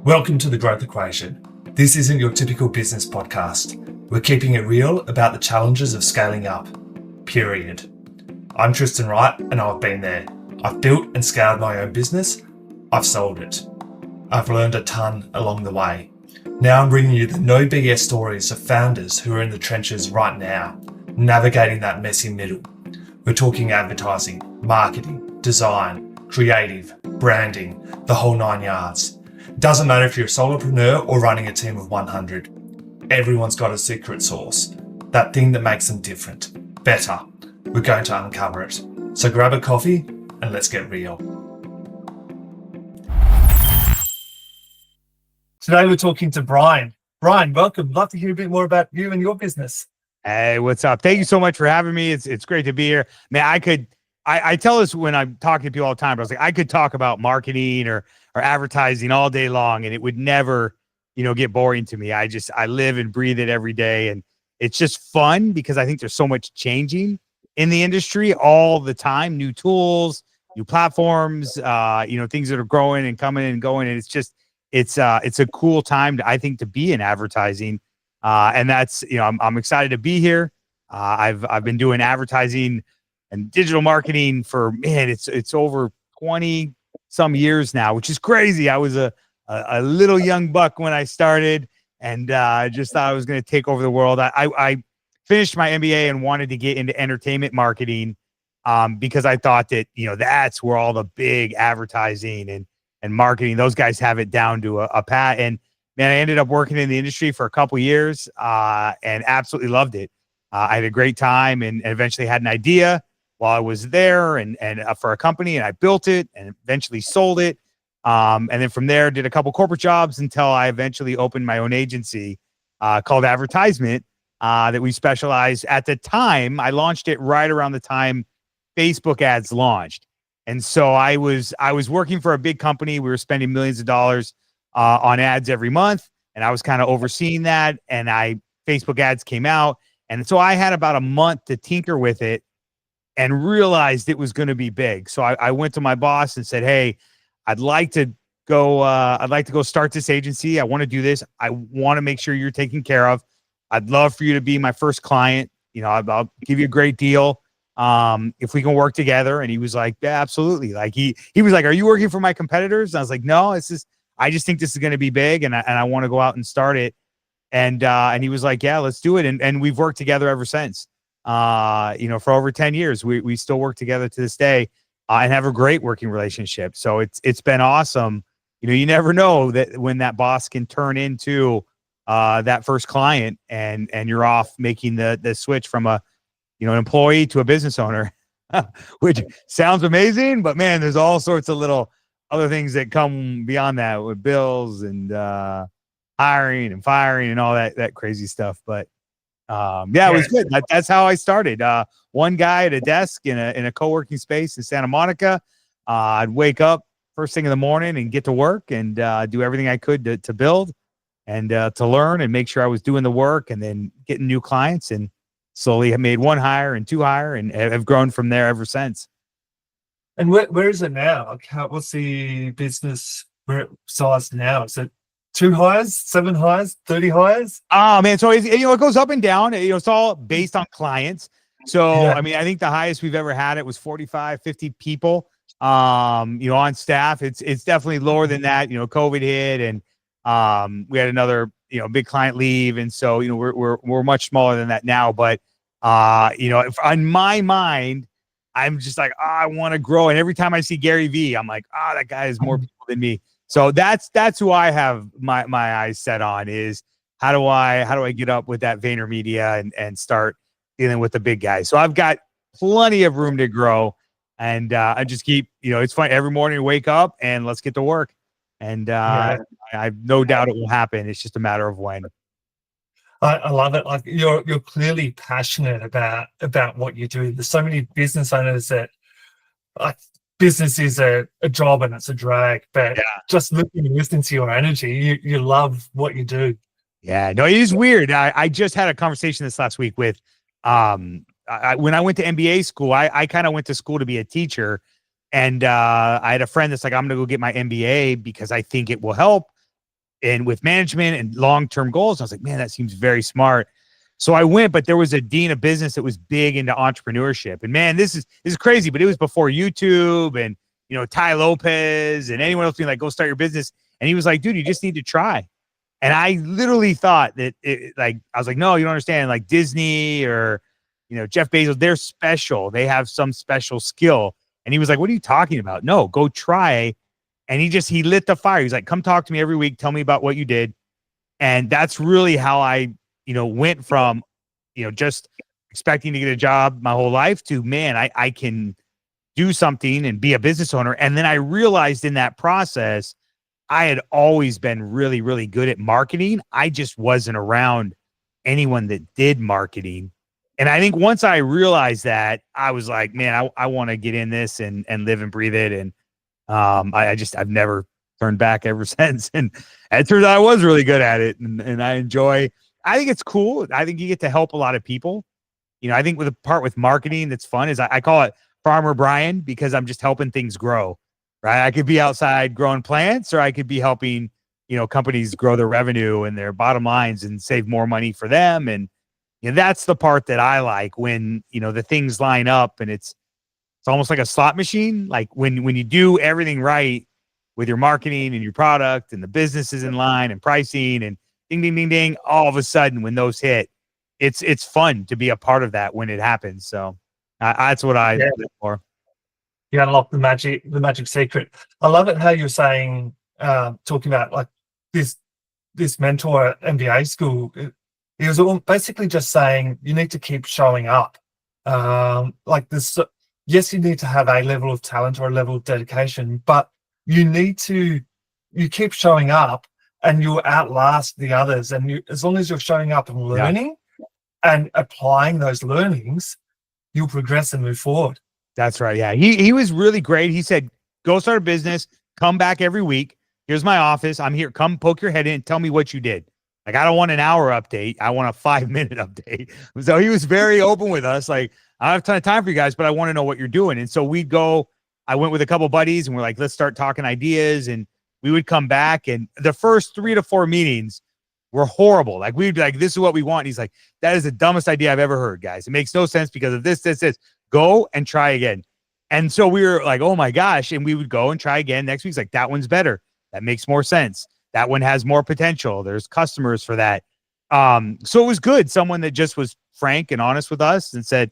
Welcome to The Growth Equation. This isn't your typical business podcast. We're keeping it real about the challenges of scaling up. Period. I'm Tristan Wright and I've been there. I've built and scaled my own business. I've sold it. I've learned a ton along the way. Now I'm bringing you the no BS stories of founders who are in the trenches right now, navigating that messy middle. We're talking advertising, marketing, design, creative, branding, the whole 9 yards. Doesn't matter if you're a solopreneur or running a team of 100. Everyone's got a secret sauce, that thing that makes them different, better. We're going to uncover it. So grab a coffee and let's get real. Today we're talking to Brian. Brian, welcome. Love to hear a bit more about you and your business. Hey, what's up? Thank you so much for having me. It's great to be here. Man, I tell this when I'm talking to people all the time, but I was like, I could talk about marketing or advertising all day long and it would never, get boring to me. I live and breathe it every day. And it's just fun because I think there's so much changing in the industry all the time, new tools, new platforms, things that are growing and coming and going. And it's a cool time I think to be in advertising. And that's, I'm excited to be here. I've been doing advertising and digital marketing for, it's over 20 some years now, which is crazy. I was a little young buck when I started and just thought I was going to take over the world. I finished my MBA and wanted to get into entertainment marketing because I thought that, that's where all the big advertising and marketing, those guys have it down to a pat. And man, I ended up working in the industry for a couple of years and absolutely loved it. I had a great time and eventually had an idea while I was there and for a company, and I built it and eventually sold it. And then from there, did a couple corporate jobs until I eventually opened my own agency called Advertisement that we specialized. At the time, I launched it right around the time Facebook ads launched. And so I was working for a big company. We were spending millions of dollars on ads every month. And I was kind of overseeing that. And Facebook ads came out. And so I had about a month to tinker with it and realized it was going to be big. So I went to my boss and said, hey, I'd like to go start this agency. I want to do this. I want to make sure you're taken care of. I'd love for you to be my first client. I'll give you a great deal if we can work together. And he was like, yeah, absolutely. Like he was like, are you working for my competitors? And I was like, no, I just think this is going to be big and I want to go out and start it. And he was like, yeah, let's do it. And we've worked together ever since. For over 10 years, we still work together to this day and have a great working relationship. So it's been awesome. You never know that when that boss can turn into that first client and you're off making the switch from a an employee to a business owner, which sounds amazing, but man, there's all sorts of little other things that come beyond that with bills and hiring and firing and all that crazy stuff. But it was good. That's how I started. One guy at a desk in a co-working space in Santa Monica. I'd wake up first thing in the morning and get to work and do everything I could to build and to learn and make sure I was doing the work and then getting new clients, and slowly have made one hire and two hire and have grown from there ever since. And where is it now? What's the business size now? Is it 2 hires, 7 hires, 30 hires? Oh man. So it goes up and down. It's all based on clients. So, yeah. I mean, I think the highest we've ever had it was 45, 50 people, on staff. It's definitely lower than that. COVID hit and we had another, big client leave. And so, we're much smaller than that now, but if on my mind, I'm just like, I want to grow. And every time I see Gary Vee, I'm like, that guy has more people than me. So that's who I have my eyes set on is how do I get up with that VaynerMedia and start dealing with the big guys. So I've got plenty of room to grow and I just keep, it's fun every morning to wake up and let's get to work. And I have no doubt it will happen. It's just a matter of when. I love it. Like you're clearly passionate about what you do. There's so many business owners that business is a job and it's a drag, but just listening to your energy, you love what you do. Yeah, no, it is weird. I just had a conversation this last week with, when I went to MBA school, I kind of went to school to be a teacher, and I had a friend that's like, I'm going to go get my MBA because I think it will help and with management and long-term goals. I was like, man, that seems very smart. So I went, but there was a dean of business that was big into entrepreneurship. And man, this is crazy, but it was before YouTube and, Tai Lopez and anyone else being like, go start your business. And he was like, dude, you just need to try. And I literally thought that I was like, no, you don't understand. Like Disney or, Jeff Bezos, they're special. They have some special skill. And he was like, what are you talking about? No, go try. And he lit the fire. He's like, come talk to me every week. Tell me about what you did. And that's really how I, went from, just expecting to get a job my whole life to, man, I can do something and be a business owner. And then I realized in that process, I had always been really, really good at marketing. I just wasn't around anyone that did marketing. And I think once I realized that, I was like, man, I want to get in this and live and breathe it. And I've never turned back ever since. And it turns out I was really good at it. And I think it's cool. I think you get to help a lot of people. I think with the part with marketing that's fun is I call it Farmer Brian, because I'm just helping things grow. Right. I could be outside growing plants, or I could be helping, companies grow their revenue and their bottom lines and save more money for them. And that's the part that I like when, the things line up, and it's almost like a slot machine. Like when you do everything right with your marketing and your product and the business is in line and pricing and ding, ding, ding, ding, all of a sudden when those hit, it's fun to be a part of that when it happens. So that's what I live for. You unlock the magic secret. I love it how you're saying, talking about like this mentor at MBA school. He was basically just saying you need to keep showing up. Like this, yes, you need to have a level of talent or a level of dedication, but you keep showing up, and you'll outlast the others. And as long as you're showing up and learning and applying those learnings, you'll progress and move forward. That's right. Yeah. He was really great. He said, go start a business, come back every week. Here's my office. I'm here. Come poke your head in and tell me what you did. Like, I don't want an hour update. I want a 5-minute update. So he was very open with us. Like, I don't have a ton of time for you guys, but I want to know what you're doing. And so I went with a couple of buddies and we're like, let's start talking ideas. And we would come back, and the first 3 to 4 meetings were horrible. Like, we'd be like, this is what we want. And he's like, that is the dumbest idea I've ever heard, guys. It makes no sense because of this. Go and try again. And so we were like, oh my gosh. And we would go and try again. Next week's like, that one's better. That makes more sense. That one has more potential. There's customers for that. So it was good. Someone that just was frank and honest with us and said,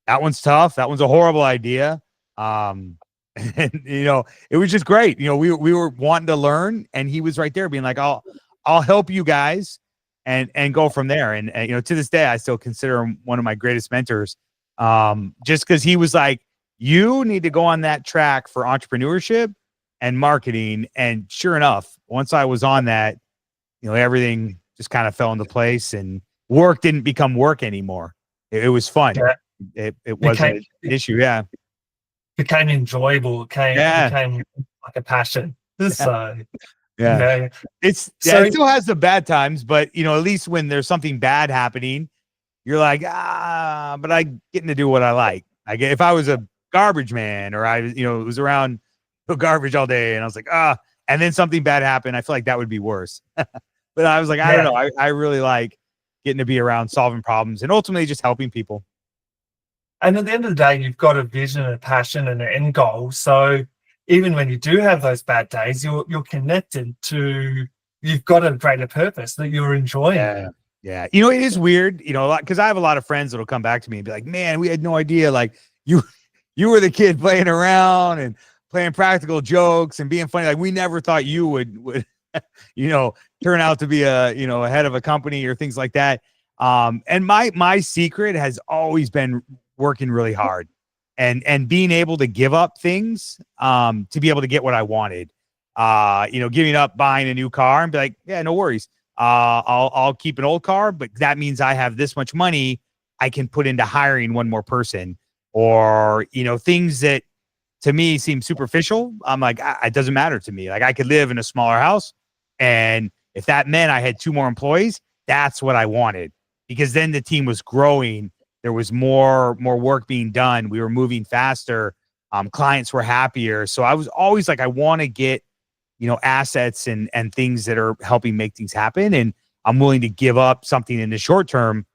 that one's tough. That one's a horrible idea. And it was just great. We were wanting to learn, and he was right there being like, I'll help you guys and go from there. And to this day, I still consider him one of my greatest mentors. Just because he was like, you need to go on that track for entrepreneurship and marketing. And sure enough, once I was on that, everything just kind of fell into place, and work didn't become work anymore. It was fun. Yeah. It wasn't an issue. Yeah. Became enjoyable. Became like a passion. So yeah. It still has the bad times, but at least when there's something bad happening, you're like, but I'm getting to do what I like. If I was a garbage man, or I was around garbage all day, and I was like, and then something bad happened, I feel like that would be worse. But I was like, I don't know. I really like getting to be around solving problems and ultimately just helping people. And at the end of the day, you've got a vision, a passion, and an end goal. So even when you do have those bad days, you're connected to, you've got a greater purpose that you're enjoying. Yeah. It is weird, because I have a lot of friends that'll come back to me and be like, man, we had no idea. Like you were the kid playing around and playing practical jokes and being funny. Like, we never thought you would turn out to be a head of a company or things like that. And my secret has always been working really hard and being able to give up things, to be able to get what I wanted. Giving up buying a new car and be like, yeah, no worries. I'll keep an old car, but that means I have this much money I can put into hiring one more person, or, things that to me seem superficial. I'm like, it doesn't matter to me. Like, I could live in a smaller house, and if that meant I had 2 more employees, that's what I wanted, because then the team was growing. There was more work being done. We were moving faster. Clients were happier. So I was always like, I want to get assets and things that are helping make things happen. And I'm willing to give up something in the short term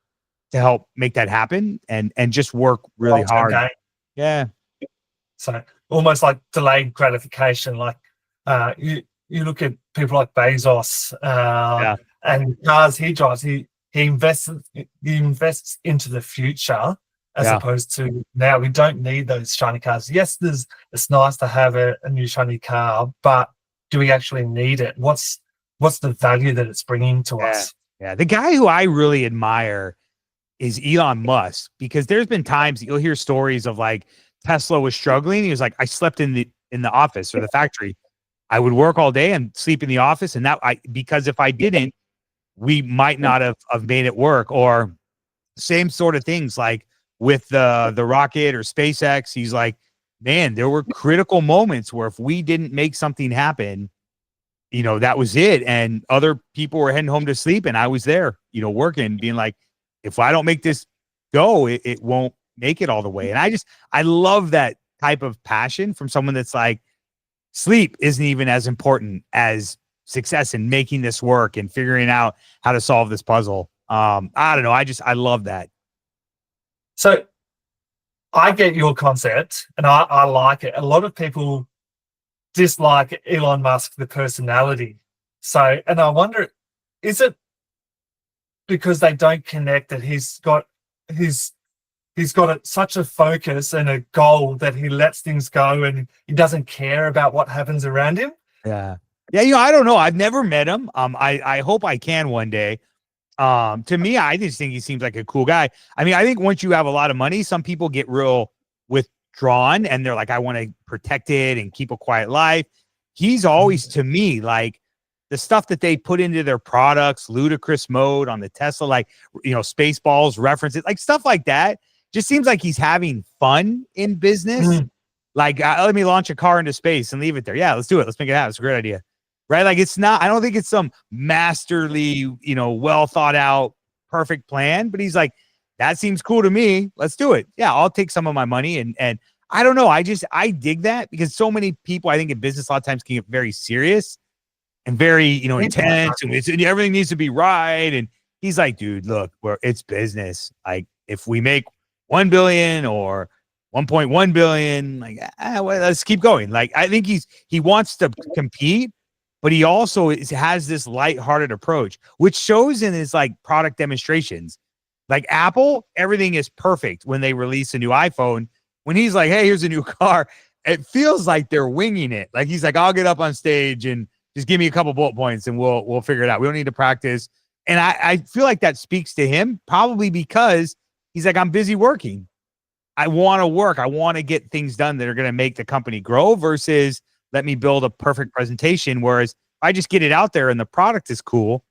to help make that happen and just work really Long-term hard. gain. Yeah. So almost like delayed gratification. Like you look at people like Bezos Yeah. and cars he drives. He invests into the future as Yeah. opposed to now. We don't need those shiny cars. Yes, it's nice to have a new shiny car, but do we actually need it? What's the value that it's bringing to Yeah. us? Yeah. The guy who I really admire is Elon Musk, because there's been times you'll hear stories of like Tesla was struggling. He was like, I slept in the office or the factory. I would work all day and sleep in the office. And because if I didn't, we might not have made it work. Or same sort of things like with the rocket or SpaceX. He's like, man, there were critical moments where if we didn't make something happen, that was it. And other people were heading home to sleep and I was there, working, being like, if I don't make this go, it won't make it all the way. And I love that type of passion from someone that's like, sleep isn't even as important as success in making this work and figuring out how to solve this puzzle. I don't know. I love that. So I get your concept and I like it. A lot of people dislike Elon Musk, the personality. So, and I wonder, is it because they don't connect that he's got such a focus and a goal that he lets things go and he doesn't care about what happens around him? Yeah. Yeah. I don't know. I've never met him. I hope I can one day. To me, I just think he seems like a cool guy. I mean, I think once you have a lot of money, some people get real withdrawn and they're like, I want to protect it and keep a quiet life. He's always, to me, like the stuff that they put into their products, ludicrous mode on the Tesla, like, Spaceballs references, like stuff like that. Just seems like he's having fun in business. Like, let me launch a car into space and leave it there. Yeah, let's do it. Let's make it happen. It's a great idea. Right? Like, I don't think it's some masterly, well thought out, perfect plan, but he's like, that seems cool to me. Let's do it. Yeah, I'll take some of my money. And I don't know. I dig that because so many people, I think in business, a lot of times can get very serious and very, intense and everything needs to be right. And he's like, dude, look, it's business. Like, if we make 1 billion or 1.1 billion, like, well, let's keep going. Like, I think he wants to compete, but he also has this lighthearted approach, which shows in his like product demonstrations. Like Apple, everything is perfect when they release a new iPhone. When he's like, hey, here's a new car, it feels like they're winging it. Like he's like, I'll get up on stage and just give me a couple bullet points and we'll figure it out. We don't need to practice. And I feel like that speaks to him, probably because he's like, I'm busy working. I want to work. I want to get things done that are going to make the company grow versus let me build a perfect presentation. Whereas if I just get it out there and the product is cool,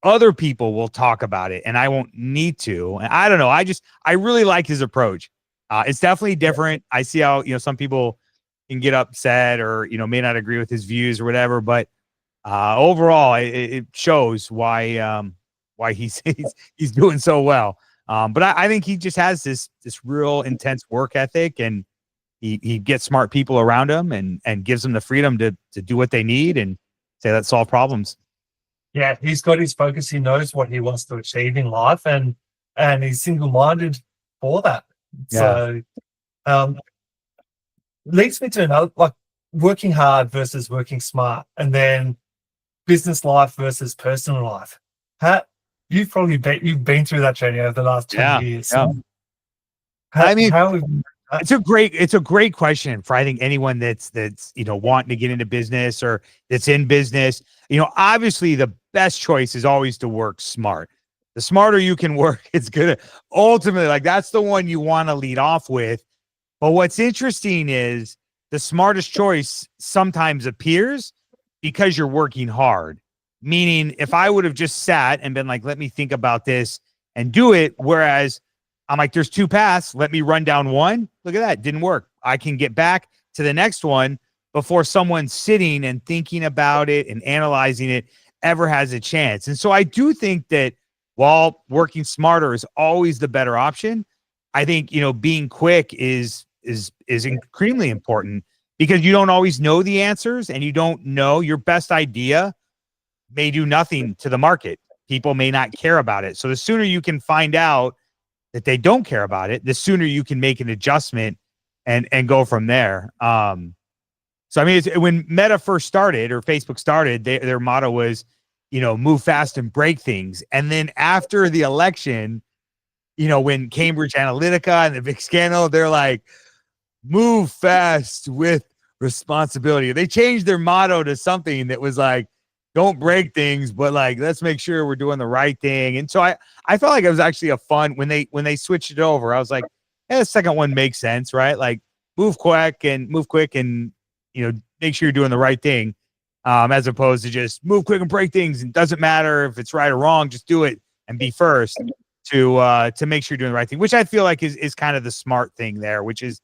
other people will talk about it and I won't need to. And I don't know. I really like his approach. It's definitely different. I see how, some people can get upset or, may not agree with his views or whatever, but overall it shows why he's doing so well. But I think he just has this real intense work ethic and he gets smart people around him and gives them the freedom to do what they need and say, let's solve problems. Yeah, he's got his focus. He knows what he wants to achieve in life and he's single-minded for that. Yeah. So leads me to another, like working hard versus working smart and then business life versus personal life. You've been through that journey over the last 20 years. Yeah. It's a great question for I think anyone that's wanting to get into business or that's in business. Obviously the best choice is always to work smart. The smarter you can work, it's gonna ultimately, like, that's the one you want to lead off with. But what's interesting is the smartest choice sometimes appears because you're working hard. Meaning, if I would have just sat and been like, let me think about this and do it, whereas I'm like, there's two paths. Let me run down one. Look at that. Didn't work. I can get back to the next one before someone sitting and thinking about it and analyzing it ever has a chance. And so I do think that while working smarter is always the better option, I think, being quick is extremely important because you don't always know the answers, and you don't know your best idea may do nothing to the market. People may not care about it. So the sooner you can find out that they don't care about it, the sooner you can make an adjustment and go from there. So I mean, when Meta first started, or Facebook started, their motto was, move fast and break things. And then after the election, when Cambridge Analytica and the big scandal, they're like, move fast with responsibility. They changed their motto to something that was like, don't break things, but like, let's make sure we're doing the right thing. And so I felt like it was actually a fun when they switched it over. I was like, the second one makes sense, right? Like move quick and make sure you're doing the right thing. As opposed to just move quick and break things. And doesn't matter if it's right or wrong, just do it and be first to make sure you're doing the right thing, which I feel like is kind of the smart thing there, which is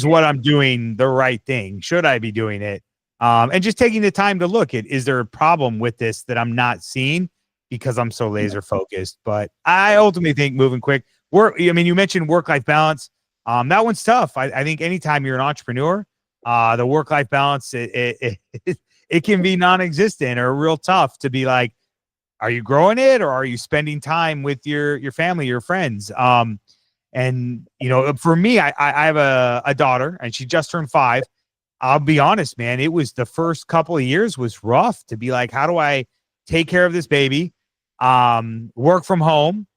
what I'm doing the right thing? Should I be doing it? And just taking the time to look at, is there a problem with this that I'm not seeing because I'm so laser focused? But I ultimately think moving quick you mentioned work-life balance. That one's tough. I think anytime you're an entrepreneur, the work-life balance, it can be non-existent or real tough to be like, are you growing it, or are you spending time with your family, your friends? And for me, I have a daughter, and she just turned 5. I'll be honest, man, it was the first couple of years was rough to be like, how do I take care of this baby, work from home,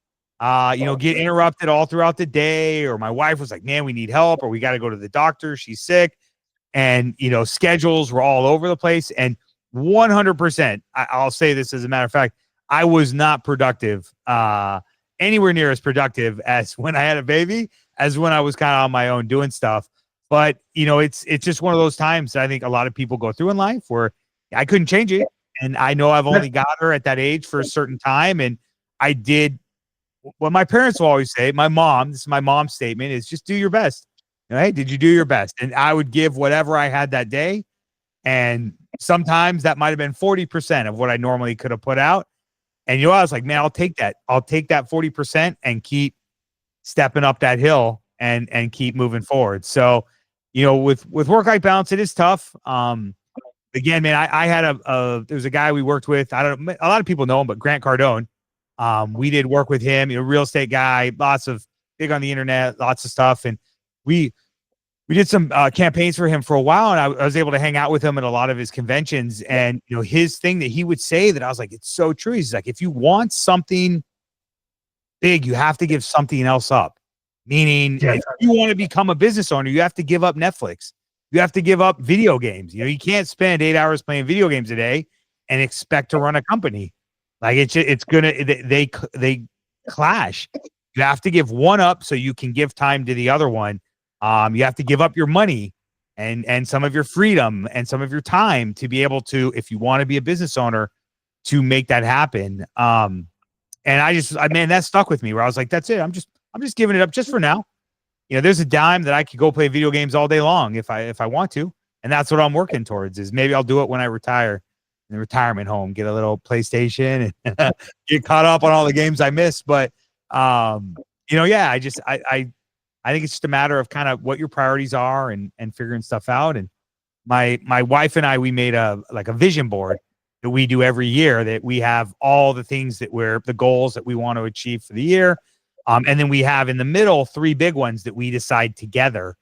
get interrupted all throughout the day, or my wife was like, man, we need help, or we got to go to the doctor, she's sick. And, schedules were all over the place. And 100%, I'll say this as a matter of fact, I was not productive, anywhere near as productive as when I had a baby, as when I was kind of on my own doing stuff. But, it's just one of those times that I think a lot of people go through in life where I couldn't change it. And I know I've only got her at that age for a certain time. And I did what my parents will always say. This is my mom's statement, is just do your best. Hey, did you do your best? And I would give whatever I had that day. And sometimes that might have been 40% of what I normally could have put out. And I was like, man, I'll take that. I'll take that 40% and keep stepping up that hill and keep moving forward. So, with work-life balance, it is tough. Again, man, I had there was a guy we worked with. I don't know, a lot of people know him, but Grant Cardone. We did work with him, real estate guy, big on the internet, lots of stuff. And we did some campaigns for him for a while, and I was able to hang out with him at a lot of his conventions. And his thing that he would say that I was like, it's so true. He's like, if you want something big, you have to give something else up. Meaning, if you want to become a business owner, you have to give up Netflix. You have to give up video games. You can't spend 8 hours playing video games a day and expect to run a company. Like it's gonna they clash. You have to give one up so you can give time to the other one. You have to give up your money and some of your freedom and some of your time to be able to, if you want to be a business owner, to make that happen. And man, that stuck with me where I was like, that's it. I'm just giving it up just for now. There's a dime that I could go play video games all day long if I want to. And that's what I'm working towards, is maybe I'll do it when I retire in the retirement home, get a little PlayStation and get caught up on all the games I missed. But, yeah, I think it's just a matter of kind of what your priorities are and figuring stuff out. And my wife and I, we made a vision board that we do every year, that we have all the things the goals that we want to achieve for the year. And then we have in the middle 3 big ones that we decide together.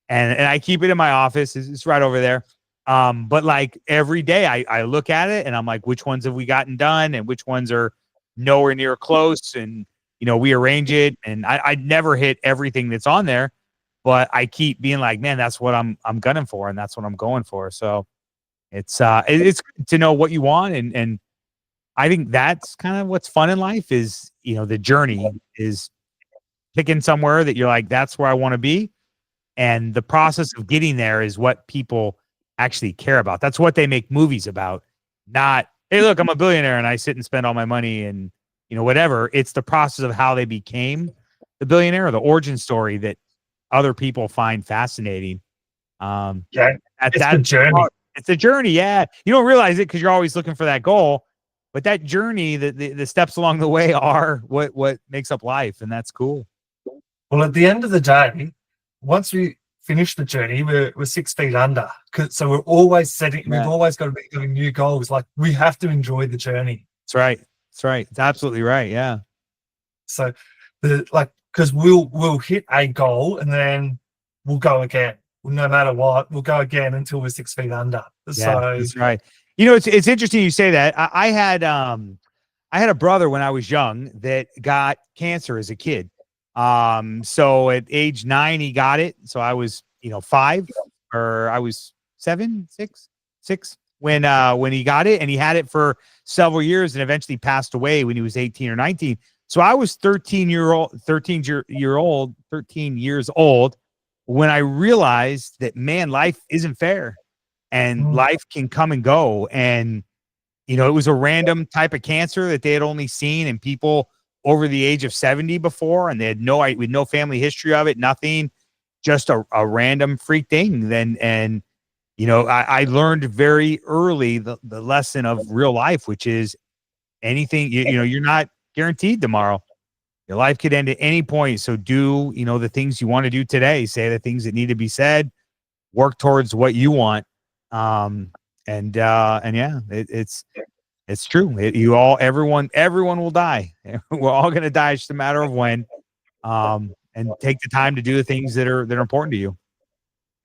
And I keep it in my office. It's right over there. But like every day I look at it and I'm like, which ones have we gotten done and which ones are nowhere near close? And, we arrange it, and I never hit everything that's on there, but I keep being like, man, that's what I'm gunning for. And that's what I'm going for. So it's to know what you want. And I think that's kind of what's fun in life is, the journey is picking somewhere that you're like, that's where I want to be. And the process of getting there is what people actually care about. That's what they make movies about. Not, hey, look, I'm a billionaire and I sit and spend all my money and, whatever. It's the process of how they became the billionaire, or the origin story that other people find fascinating. It's the journey. It's a journey. Yeah. You don't realize it because you're always looking for that goal, but that journey, the steps along the way are what makes up life. And that's cool. Well, at the end of the day, once we finished the journey, we're 6 feet under. So we're always setting, we've Yeah. always got to be having new goals. Like we have to enjoy the journey. That's right. That's right. It's absolutely right. Yeah. So because we'll hit a goal and then we'll go again. No matter what, we'll go again until we're 6 feet under. Yeah. So That's right. You know, it's interesting you say that. I had a brother when I was young that got cancer as a kid. So at age 9, he got it. So I was, 5, or I was 7, 6 when he got it, and he had it for several years and eventually passed away when he was 18 or 19. So I was 13 years old when I realized that, man, life isn't fair and life can come and go. And it was a random type of cancer that they had only seen in people over the age of 70 before, and they had with no family history of it, nothing, just a random freak thing. And I learned very early the lesson of real life, which is anything, you're not guaranteed tomorrow. Your life could end at any point. So do, the things you want to do today, say the things that need to be said, work towards what you want. And yeah, it's true. Everyone will die. We're all going to die. It's just a matter of when. And take the time to do the things that are important to you.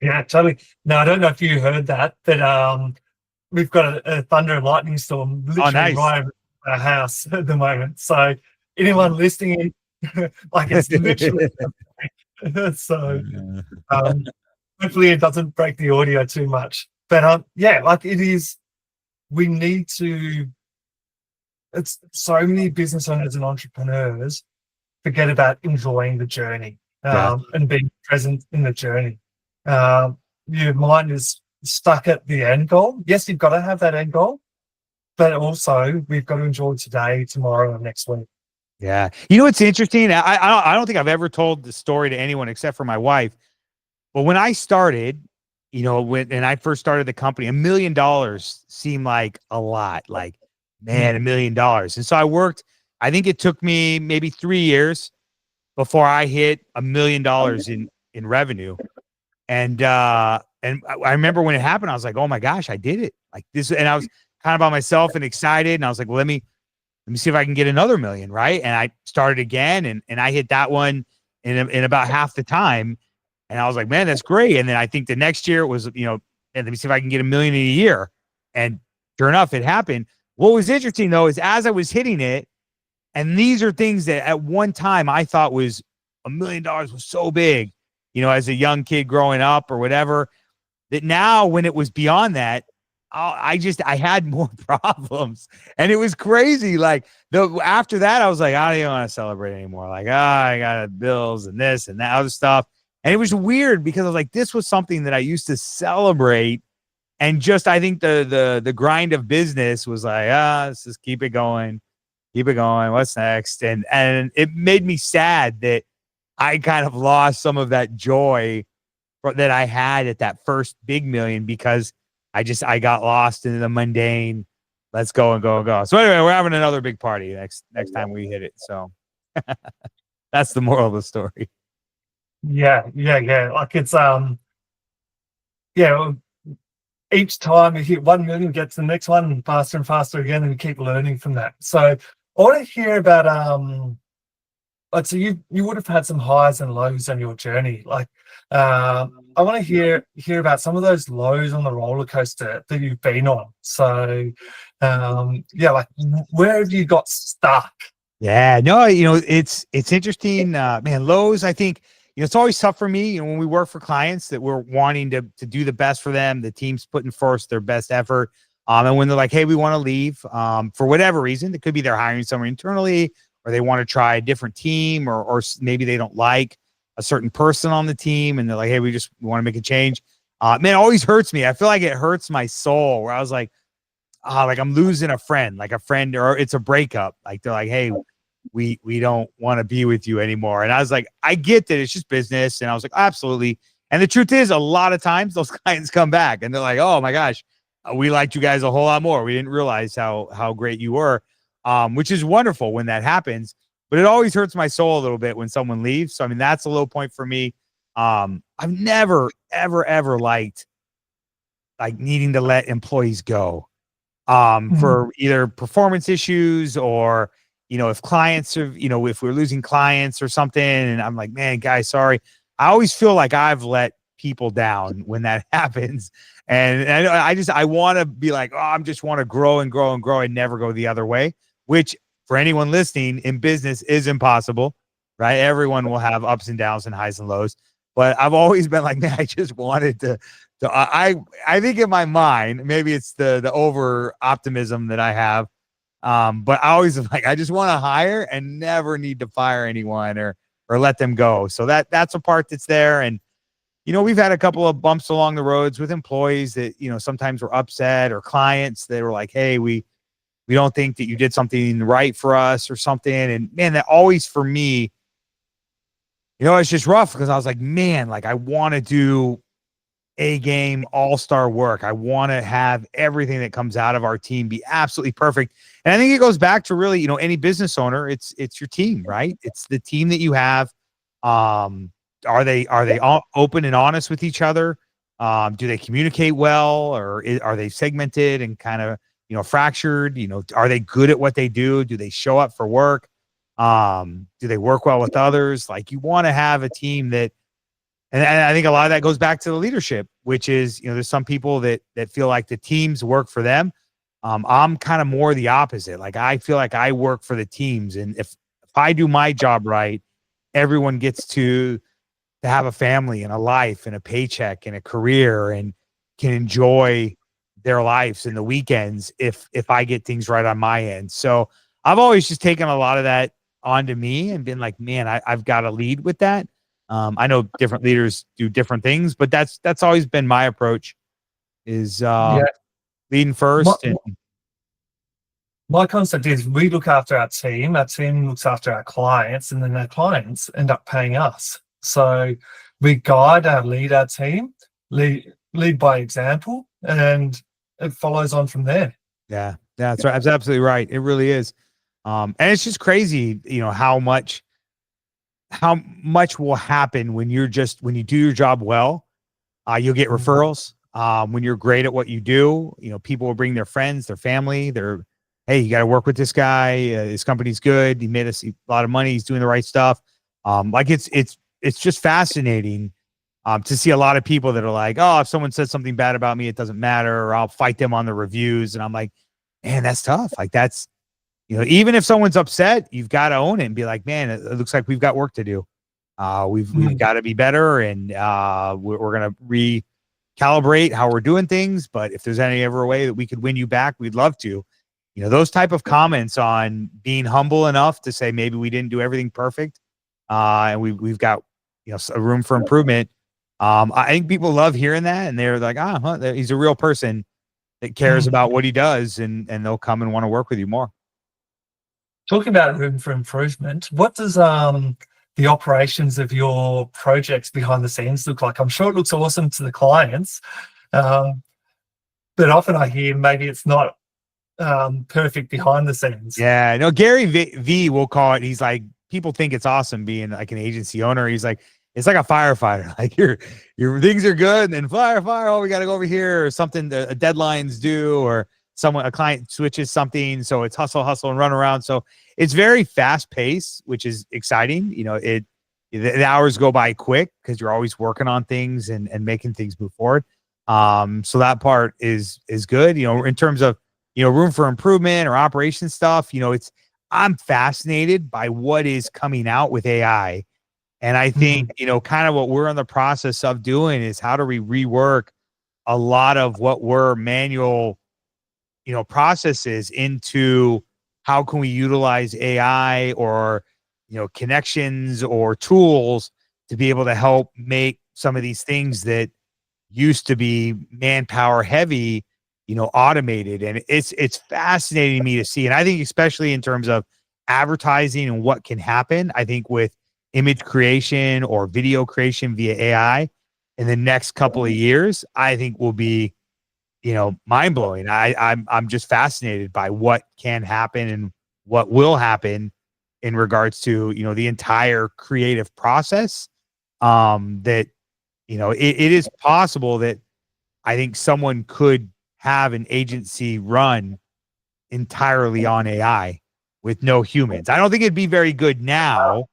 yeah, totally. Now I don't know if you heard that, but we've got a thunder and lightning storm literally Nice. right over our house at the moment. So anyone listening, like it's literally so hopefully it doesn't break the audio too much. But yeah, like it is, we need to, it's so many business owners and entrepreneurs forget about enjoying the journey and being present in the journey. Your mind is stuck at the end goal. Yes, you've got to have that end goal, but also we've got to enjoy today, tomorrow, and next week. Yeah. It's interesting. I don't think I've ever told the story to anyone except for my wife. But when I started, and I first started the company, $1 million seemed like a lot. Like, man, $1 million. And so I think it took me maybe 3 years before I hit $1 million in revenue. And I remember when it happened, I was like, oh my gosh, I did it. Like this. And I was kind of by myself and excited. And I was like, well, let me see if I can get another million. Right. And I started again and I hit that one in about half the time. And I was like, man, that's great. And then I think the next year it was, and let me see if I can get $1 million in a year. And sure enough, it happened. What was interesting though, is as I was hitting it, and these are things that at one time I thought was $1 million was so big, as a young kid growing up or whatever, that now when it was beyond that, I had more problems, and it was crazy. Like after that, I was like, I don't even want to celebrate anymore. Like, I got bills and this and that other stuff. And it was weird because I was like, this was something that I used to celebrate. And just, I think the grind of business was like, let's just keep it going. What's next? And it made me sad that I kind of lost some of that joy that I had at that first big million because I got lost in the mundane. Let's go and go and go. So anyway, we're having another big party next time we hit it. So that's the moral of the story. Yeah. Like it's each time we hit 1 million, get to the next one and faster again, and we keep learning from that. So I want to hear about like, so you would have had some highs and lows on your journey. Like I want to hear about some of those lows on the roller coaster that you've been on. So like where have you got stuck? Yeah, no, it's interesting, man. Lows, I think, it's always tough for me, when we work for clients that we're wanting to do the best for them, the team's putting forth their best effort. And when they're like, hey, we want to leave, for whatever reason, it could be they're hiring someone internally, or they want to try a different team, or maybe they don't like a certain person on the team, and they're like, hey, we want to make a change. Man, it always hurts me. I feel like it hurts my soul, where I was like, like I'm losing a friend, or it's a breakup. Like they're like, hey, we don't want to be with you anymore. And I was like, I get that it's just business. And I was like, absolutely. And the truth is, a lot of times those clients come back and they're like, oh my gosh, we liked you guys a whole lot more. We didn't realize how great you were, which is wonderful when that happens. But it always hurts my soul a little bit when someone leaves. So, I mean, that's a low point for me. I've never, ever, ever liked like needing to let employees go Mm. for either performance issues or, if clients are, if we're losing clients or something. And I'm like, man, guys, sorry. I always feel like I've let people down when that happens. And I want to be like, oh, I just want to grow and grow and grow and never go the other way, which for anyone listening in business is impossible, right? Everyone will have ups and downs and highs and lows. But I've always been like, man, I just wanted to so I think in my mind, maybe it's the over optimism that I have. But I always like I just want to hire and never need to fire anyone or let them go. So that's a part that's there. And we've had a couple of bumps along the roads with employees that sometimes were upset or clients that were like, hey, we don't think that you did something right for us or something. And man, that always for me, it's just rough because I was like, man, like I want to do A game all-star work. I want to have everything that comes out of our team be absolutely perfect. And I think it goes back to really, any business owner, it's your team, right? It's the team that you have. Are they all open and honest with each other? Do they communicate well, or are they segmented and kind of, fractured? Are they good at what they do? Do they show up for work? Do they work well with others? Like you want to have a team that and I think a lot of that goes back to the leadership, which is, there's some people that feel like the teams work for them. I'm kind of more the opposite. Like I feel like I work for the teams, and if I do my job right, everyone gets to have a family and a life and a paycheck and a career and can enjoy their lives and the weekends if I get things right on my end. So I've always just taken a lot of that onto me and been like, man, I've got to lead with that. I know different leaders do different things, but that's always been my approach is Yeah. leading My, first. And my concept is we look after our team looks after our clients, and then our clients end up paying us. So we guide our lead our team, lead by example, and it follows on from there. yeah, that's right. That's absolutely right. It really is. And it's just crazy, how much will happen when you do your job well. You'll get Mm. referrals. When you're great at what you do, people will bring their friends, their family. Hey, you got to work with this guy. His company's good. He made us a lot of money. He's doing the right stuff. Like it's just fascinating to see a lot of people that are like, oh, if someone says something bad about me, it doesn't matter, or I'll fight them on the reviews. And I'm like, man, that's tough. Like that's even if someone's upset, you've got to own it and be like, man, it looks like we've got work to do. We've Mm. got to be better, and we're gonna recalibrate how we're doing things. But if there's any ever way that we could win you back, we'd love to. Those type of comments on being humble enough to say maybe we didn't do everything perfect, and we've got a room for improvement. I think people love hearing that, and they're like, he's a real person that cares Mm. about what he does, and they'll come and want to work with you more. Talking about room for improvement, what does the operations of your projects behind the scenes look like? I'm sure it looks awesome to the clients, um, but often I hear maybe it's not perfect behind the scenes. Yeah, no, Gary V will call it. He's like, people think it's awesome being like an agency owner. He's like, it's like a firefighter. Like your things are good, and then fire. Oh, we got to go over here, or something. A deadline's due, or a client switches something, so it's hustle, and run around. So it's very fast paced, which is exciting. The hours go by quick because you're always working on things and making things move forward. So that part is good. In terms of room for improvement or operation stuff. I'm fascinated by what is coming out with AI. And I think, Mm. kind of what we're in the process of doing is how do we rework a lot of what were manual, processes into how can we utilize AI or, connections or tools to be able to help make some of these things that used to be manpower heavy, automated. And it's fascinating to me to see. And I think especially in terms of advertising and what can happen, I think with image creation or video creation via AI in the next couple of years, I think will be, mind blowing. I'm just fascinated by what can happen and what will happen in regards to, the entire creative process. That it is possible that I think someone could have an agency run entirely on AI with no humans. I don't think it'd be very good now,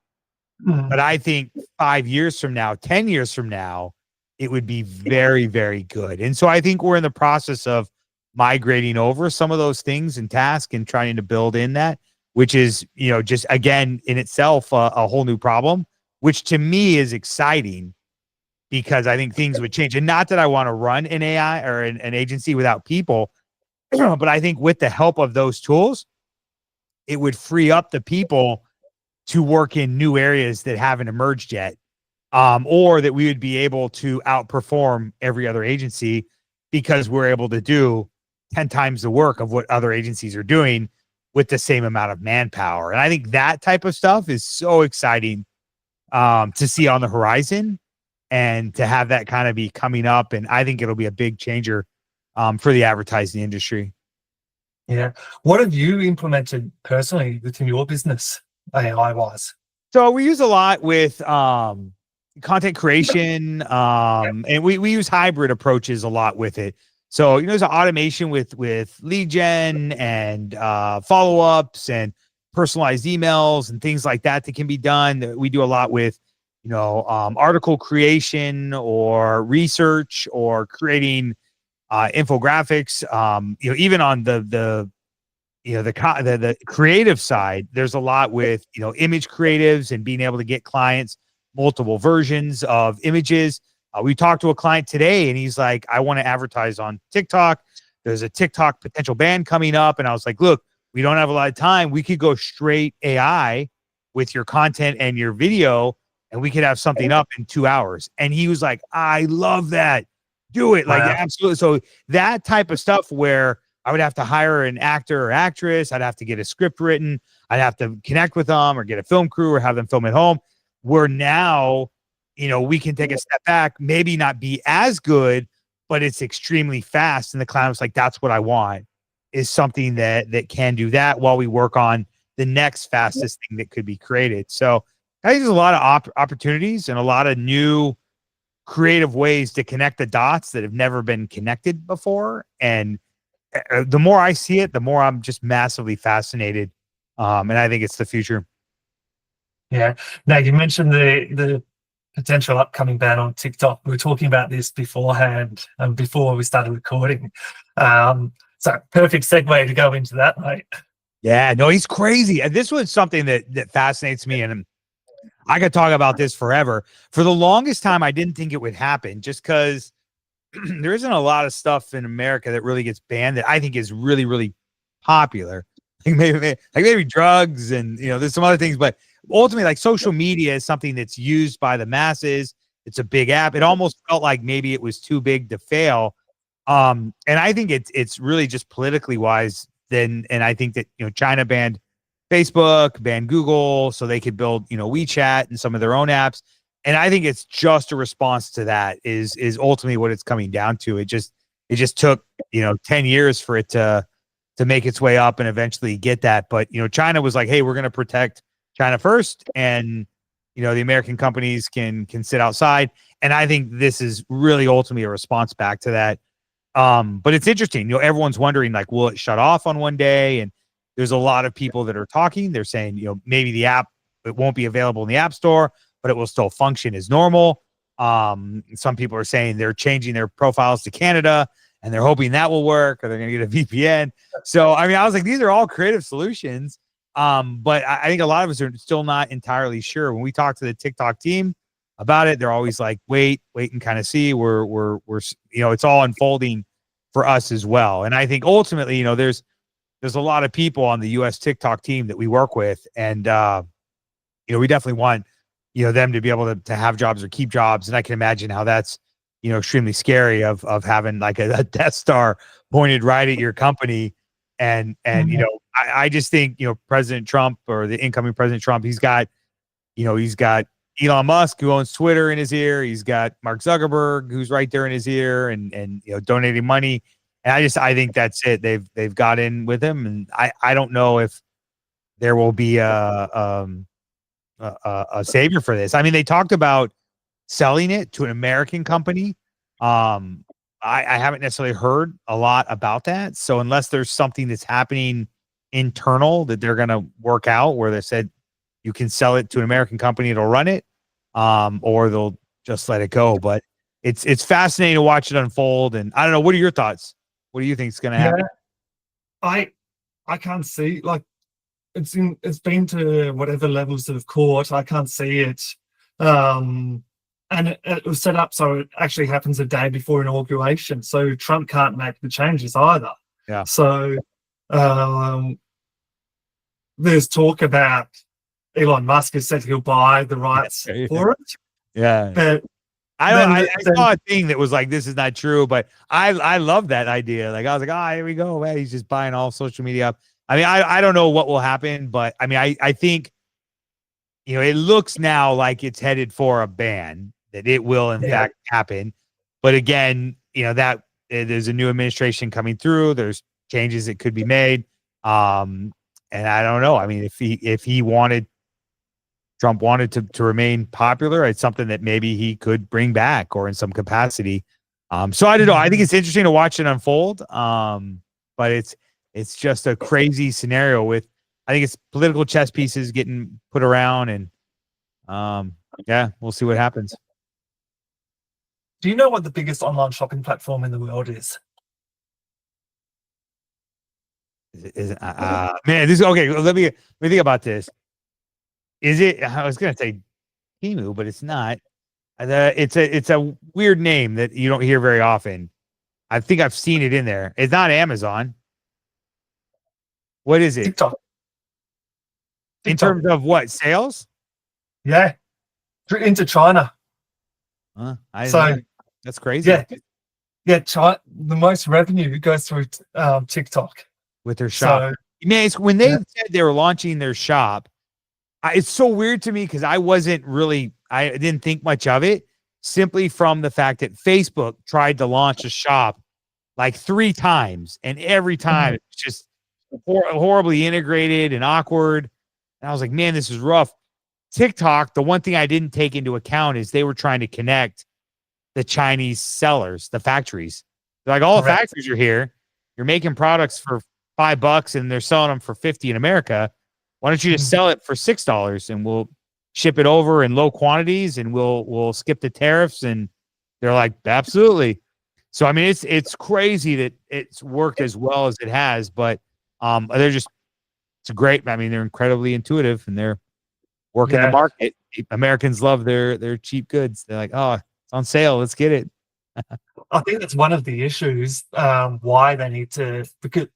but Mm. I think 5 years from now, 10 years from now, it would be very, very good. And so I think we're in the process of migrating over some of those things and tasks and trying to build in that, which is, just again in itself a whole new problem, which to me is exciting because I think things would change. And not that I want to run an AI or an agency without people, but I think with the help of those tools, it would free up the people to work in new areas that haven't emerged yet, or that we would be able to outperform every other agency because we're able to do 10 times the work of what other agencies are doing with the same amount of manpower. And I think that type of stuff is so exciting to see on the horizon and to have that kind of be coming up. And I think it'll be a big changer for the advertising industry. Yeah. What have you implemented personally within your business, AI wise? So we use a lot with content creation, and we use hybrid approaches a lot with it. So there's an automation with lead gen and follow ups and personalized emails and things like that can be done. We do a lot with article creation or research or creating infographics. Even on the creative side, there's a lot with image creatives and being able to get clients multiple versions of images. We talked to a client today and he's like, I want to advertise on TikTok. There's a TikTok potential ban coming up. And I was like, look, we don't have a lot of time. We could go straight AI with your content and your video, and we could have something up in 2 hours. And he was like, I love that. Do it. Like, Wow. absolutely. So that type of stuff where I would have to hire an actor or actress. I'd have to get a script written. I'd have to connect with them or get a film crew or have them film at home. Where now, we can take a step back, maybe not be as good, but it's extremely fast. And the client was like, that's what I want, is something that can do that while we work on the next fastest thing that could be created. So I think there's a lot of opportunities and a lot of new creative ways to connect the dots that have never been connected before. And the more I see it, the more I'm just massively fascinated. And I think it's the future. Yeah. Now you mentioned the potential upcoming ban on TikTok. We were talking about this beforehand and before we started recording. So perfect segue to go into that, mate. Yeah, no, he's crazy. And this was something that fascinates me. And I could talk about this forever. For the longest time, I didn't think it would happen just because there isn't a lot of stuff in America that really gets banned that I think is really, really popular. Maybe drugs and there's some other things, but ultimately, like, social media is something that's used by the masses. It's a big app. It almost felt like maybe it was too big to fail. And I think it's really just politically wise. And I think that China banned Facebook, banned Google, so they could build WeChat and some of their own apps. And I think it's just a response to that is ultimately what it's coming down to. It just took 10 years for it to make its way up and eventually get that. But China was like, hey, we're going to protect China first, and the American companies can sit outside. And I think this is really ultimately a response back to that. But it's interesting. Everyone's wondering, like, will it shut off on one day? And there's a lot of people that are talking. They're saying, maybe the app, it won't be available in the App Store, but it will still function as normal. Some people are saying they're changing their profiles to Canada and they're hoping that will work, or they're going to get a VPN. So, I mean, I was like, these are all creative solutions. But I think a lot of us are still not entirely sure. When we talk to the TikTok team about it, they're always like, wait and kind of see. We're it's all unfolding for us as well. And I think ultimately, there's a lot of people on the US TikTok team that we work with, and we definitely want them to be able to have jobs or keep jobs. And I can imagine how that's extremely scary of having like a Death Star pointed right at your company. And I just think President Trump, or the incoming President Trump, he's got Elon Musk, who owns Twitter, in his ear. He's got Mark Zuckerberg, who's right there in his ear, and donating money. And I think that's it. They've got in with him, and I don't know if there will be a savior for this. I mean, they talked about selling it to an American company. I haven't necessarily heard a lot about that. So unless there's something that's happening internal that they're going to work out where they said you can sell it to an American company, it'll run it, or they'll just let it go. But it's fascinating to watch it unfold. And I don't know, what are your thoughts? What do you think is going to happen? Yeah, I can't see, like, it's been to whatever levels of court. I can't see it. And it was set up so it actually happens a day before inauguration. So Trump can't make the changes either. Yeah. So there's talk about Elon Musk has said he'll buy the rights for it. Yeah. But I saw a thing that was like, this is not true, but I love that idea. Like, I was like, here we go. Man, he's just buying all social media up. I mean, I don't know what will happen, but I mean, I think, it looks now like it's headed for a ban, that it will in fact happen. But again, that there's a new administration coming through. There's changes that could be made. And I don't know. I mean, if Trump wanted to remain popular, it's something that maybe he could bring back or in some capacity. So I don't know. I think it's interesting to watch it unfold. But it's just a crazy scenario with, I think it's political chess pieces getting put around, and we'll see what happens. Do you know what the biggest online shopping platform in the world is? Man, this is okay. Let me think about this. Is it? I was gonna say Temu, but it's not. It's a weird name that you don't hear very often. I think I've seen it in there. It's not Amazon. What is it? TikTok. In terms of what, sales? Yeah, into China. That's crazy. Yeah. China, the most revenue goes through TikTok with their shop. Man, when they said they were launching their shop, it's so weird to me because I didn't think much of it, simply from the fact that Facebook tried to launch a shop like 3 times, and every time it's just horribly integrated and awkward. And I was like, man, this is rough. TikTok, the one thing I didn't take into account is they were trying to connect the Chinese sellers, the factories. They're like, all the factories are here. You're making products for $5 and they're selling them for $50 in America. Why don't you just sell it for $6 and we'll ship it over in low quantities and we'll skip the tariffs? And they're like, absolutely. So I mean, it's crazy that it's worked as well as it has, but it's great. I mean, they're incredibly intuitive and they're working the market. Americans love their cheap goods. They're like, oh, it's on sale, let's get it. I think that's one of the issues why they need to, because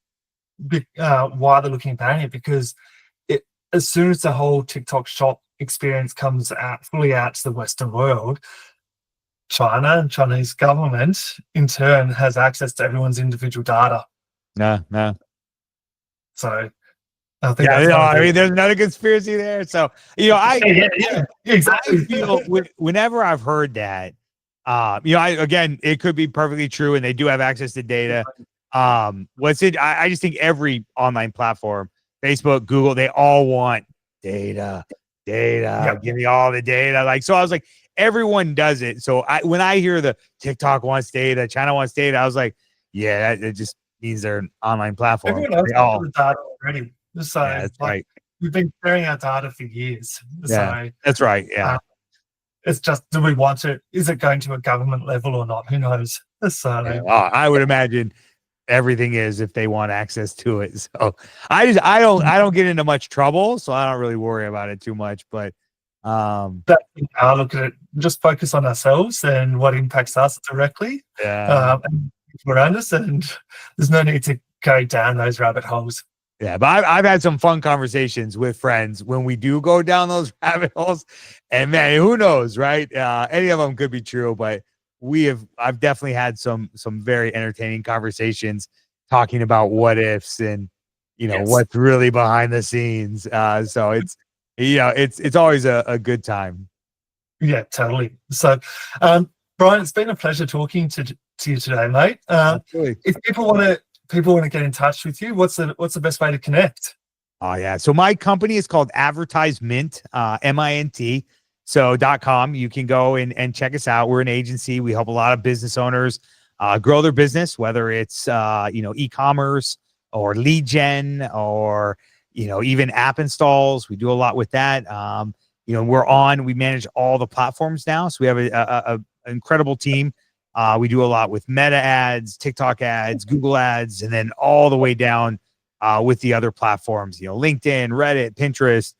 why they're looking at banning it, because as soon as the whole TikTok shop experience comes out fully out to the Western world, China and Chinese government in turn has access to everyone's individual data. No. So I think I mean, there's another conspiracy there. So exactly. I feel whenever I've heard that, again, it could be perfectly true, and they do have access to data. I just think every online platform, Facebook, Google, they all want data. Give me all the data. Like, so I was like, everyone does it. So when I hear the TikTok wants data, China wants data, I was like, yeah, it just means they're an online platform. Everyone else has the data already. So that's right. We've been sharing our data for years. Yeah, so that's right. Yeah. It's just, do we want it? Is it going to a government level or not? Who knows? So I would imagine everything is if they want access to it. So I don't get into much trouble, so I don't really worry about it too much. But I look at it, just focus on ourselves and what impacts us directly. And around us, and there's no need to go down those rabbit holes. Yeah, but I've had some fun conversations with friends when we do go down those rabbit holes, and man, who knows, right? Any of them could be true, but I've definitely had some very entertaining conversations talking about what ifs and what's really behind the scenes. So it's always a good time. Yeah, totally. So, Brian, it's been a pleasure talking to you today, mate. If people want to get in touch with you, what's the best way to connect? Oh yeah. So my company is called Advertise Mint, MINT. So .com, you can go and check us out. We're an agency. We help a lot of business owners grow their business, whether it's e-commerce or lead gen or even app installs. We do a lot with that. We manage all the platforms now. So we have an incredible team. We do a lot with Meta ads, TikTok ads, Google ads, and then all the way down with the other platforms, LinkedIn, Reddit, Pinterest,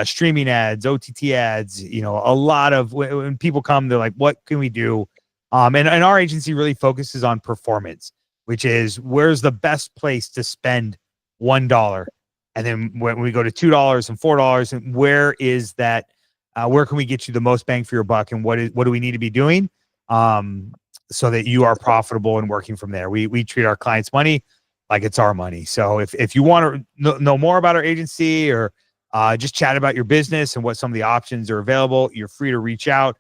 streaming ads, OTT ads, a lot of when people come, they're like, what can we do? And our agency really focuses on performance, which is where's the best place to spend $1. And then when we go to $2 and $4, and where is that? Where can we get you the most bang for your buck? And what do we need to be doing so that you are profitable and working from there? We treat our clients' money like it's our money. So if you want to know more about our agency or just chat about your business and what some of the options are available, you're free to reach out.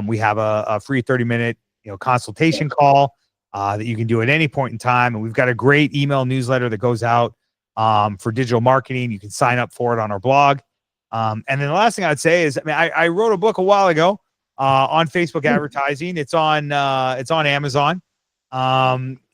We have a free 30-minute consultation call that you can do at any point in time. And we've got a great email newsletter that goes out for digital marketing. You can sign up for it on our blog. And then the last thing I'd say is, I wrote a book a while ago on Facebook advertising. It's on Amazon.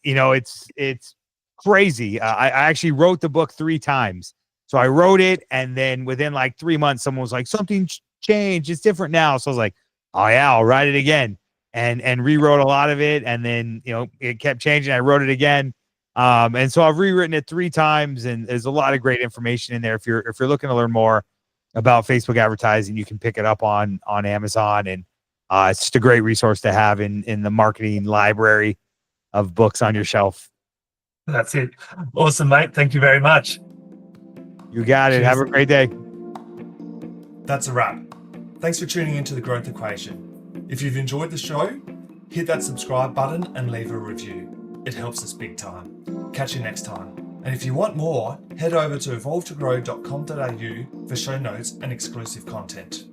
It's crazy. I actually wrote the book 3 times. So I wrote it, and then within like 3 months, someone was like, something changed. It's different now. So I was like, oh yeah, I'll write it again, and rewrote a lot of it. And then, it kept changing. I wrote it again. And so I've rewritten it 3 times, and there's a lot of great information in there. If you're looking to learn more about Facebook advertising, you can pick it up on Amazon, and it's just a great resource to have in the marketing library of books on your shelf. That's it. Awesome, mate. Thank you very much. You got it. Cheers. Have a great day. That's a wrap. Thanks for tuning into The Growth Equation. If you've enjoyed the show, hit that subscribe button and leave a review. It helps us big time. Catch you next time. And if you want more, head over to evolvetogrow.com.au for show notes and exclusive content.